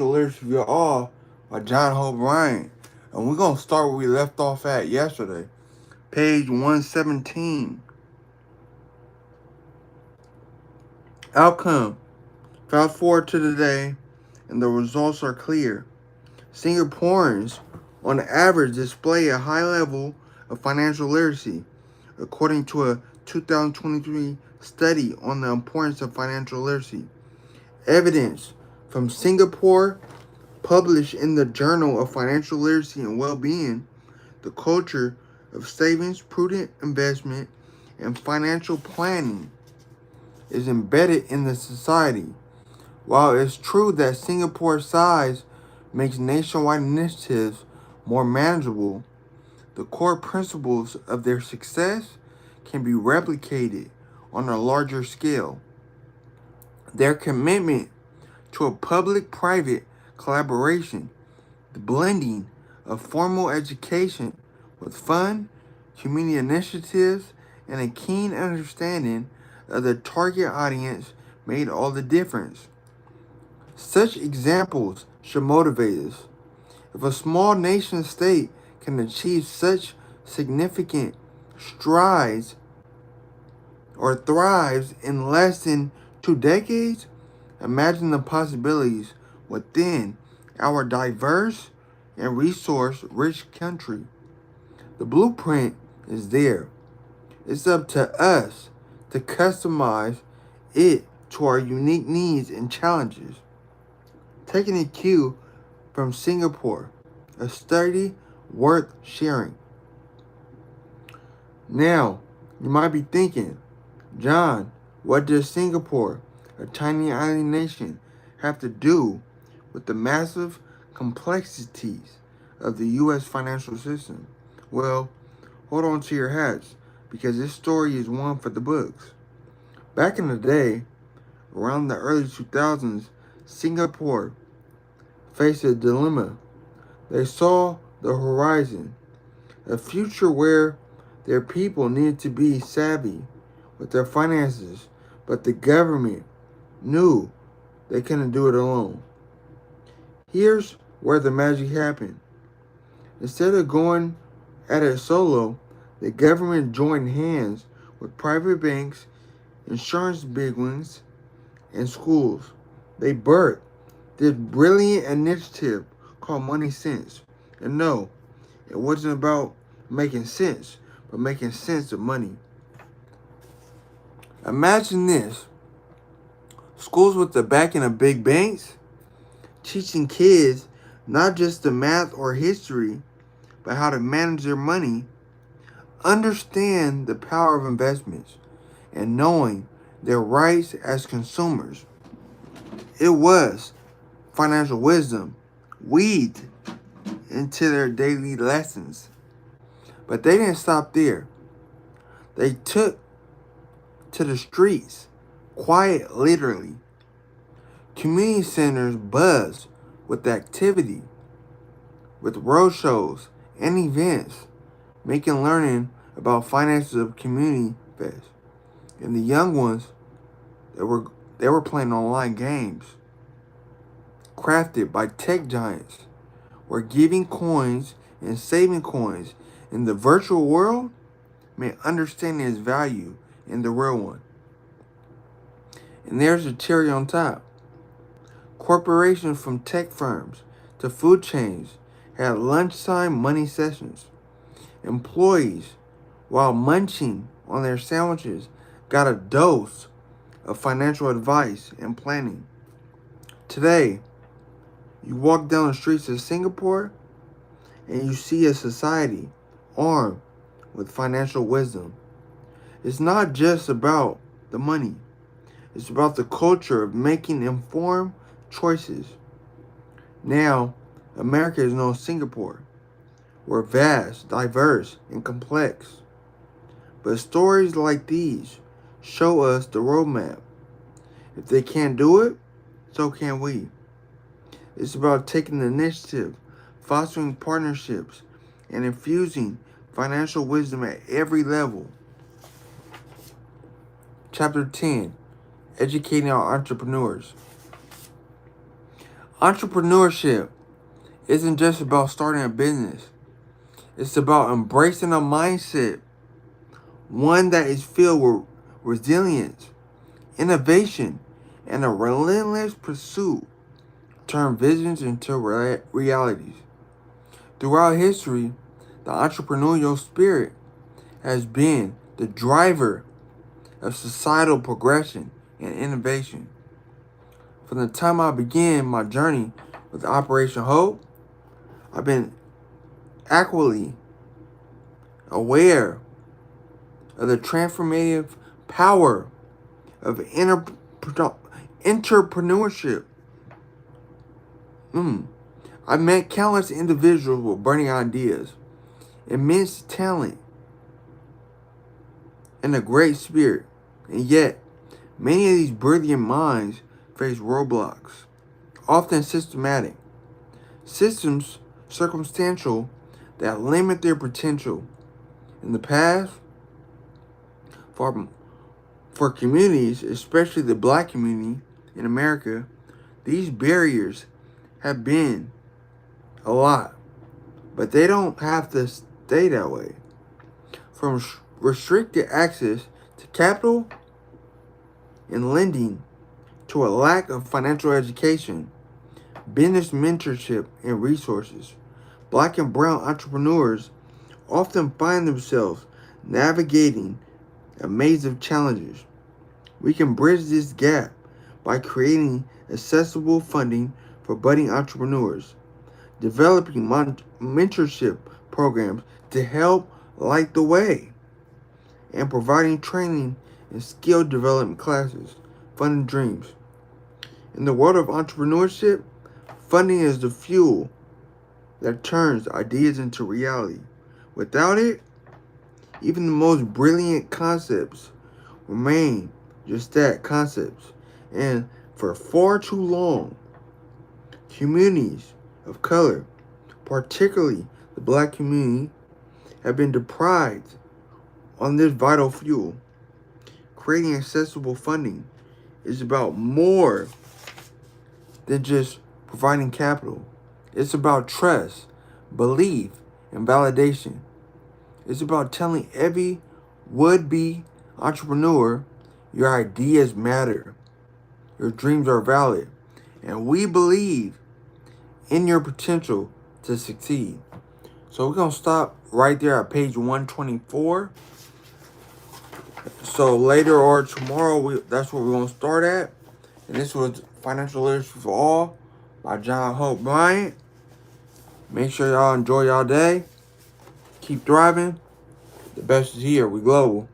Lyrics for All by John Hope Bryant. And we're going to start where we left off at yesterday. Page 117. Outcome. Fast forward to today, and the results are clear. Singaporeans, on average, display a high level of financial literacy, according to a 2023 study on the importance of financial literacy. Evidence from Singapore published in the Journal of Financial Literacy and Well-Being, the culture of savings, prudent investment, and financial planning is embedded in the society. While it's true that Singapore's size makes nationwide initiatives more manageable, the core principles of their success can be replicated on a larger scale. Their commitment to a public-private collaboration, the blending of formal education with fun, community initiatives, and a keen understanding of the target audience made all the difference. Such examples should motivate us. If a small nation state can achieve such significant strides or thrives in less than 2 decades, imagine the possibilities within our diverse and resource-rich country. The blueprint is there. It's up to us to customize it to our unique needs and challenges. Taking a cue from Singapore, a study worth sharing. Now, you might be thinking, John, what does Singapore, a tiny island nation, have to do with the massive complexities of the U.S. financial system? Well, hold on to your hats, because this story is one for the books. Back in the day, around the early 2000s, Singapore faced a dilemma. They saw the horizon, a future where their people needed to be savvy with their finances, but the government knew they couldn't do it alone. Here's where the magic happened. Instead of going at it solo, the government joined hands with private banks, insurance bigwigs, and schools. They birthed this brilliant initiative called Money Sense. And no, it wasn't about making sense, but making sense of money. Imagine this. Schools with the backing of big banks, teaching kids not just the math or history, but how to manage their money, understand the power of investments, and knowing their rights as consumers. It was financial wisdom weaved into their daily lessons. But they didn't stop there. They took to the streets, quiet literally. Community centers buzzed with activity, with roadshows and events, making learning about finances a community fest. And the young ones, they were playing online games crafted by tech giants, where giving coins and saving coins in the virtual world meant understanding its value in the real one. And there's the cherry on top. Corporations from tech firms to food chains had lunchtime money sessions. Employees, while munching on their sandwiches, got a dose of financial advice and planning. Today, you walk down the streets of Singapore and you see a society armed with financial wisdom. It's not just about the money. It's about the culture of making informed choices. Now, America is no Singapore. We're vast, diverse, and complex. But stories like these show us the roadmap. If they can't do it, so can we. It's about taking the initiative, fostering partnerships, and infusing financial wisdom at every level. Chapter 10, Educating Our Entrepreneurs. Entrepreneurship isn't just about starting a business. It's about embracing a mindset, one that is filled with resilience, innovation, and a relentless pursuit to turn visions into realities. Throughout history, the entrepreneurial spirit has been the driver of societal progression and innovation. From the time I began my journey with Operation Hope, I've been actively aware of the transformative power of entrepreneurship. I've met countless individuals with burning ideas, immense talent, and a great spirit. And yet, many of these brilliant minds face roadblocks, often systematic, systems circumstantial that limit their potential. In the past, for communities, especially the Black community in America, these barriers have been a lot, but they don't have to stay that way. From restricted access to capital and lending to a lack of financial education, business mentorship, and resources, Black and brown entrepreneurs often find themselves navigating a maze of challenges. We can bridge this gap by creating accessible funding for budding entrepreneurs, developing mentorship programs to help light the way, and providing training and skill development classes, funding dreams. In the world of entrepreneurship, funding is the fuel that turns ideas into reality. Without it, even the most brilliant concepts remain just that, concepts. And for far too long, communities of color, particularly the Black community, have been deprived on this vital fuel. Creating accessible funding is about more than just providing capital. It's about trust, belief, and validation. It's about telling every would-be entrepreneur your ideas matter, your dreams are valid, and we believe in your potential to succeed. So we're going to stop right there at page 124. So later or tomorrow, that's where we're going to start at. And this was Financial Literacy for All by John Hope Bryant. Make sure y'all enjoy y'all day. Keep thriving. The best is here. We global.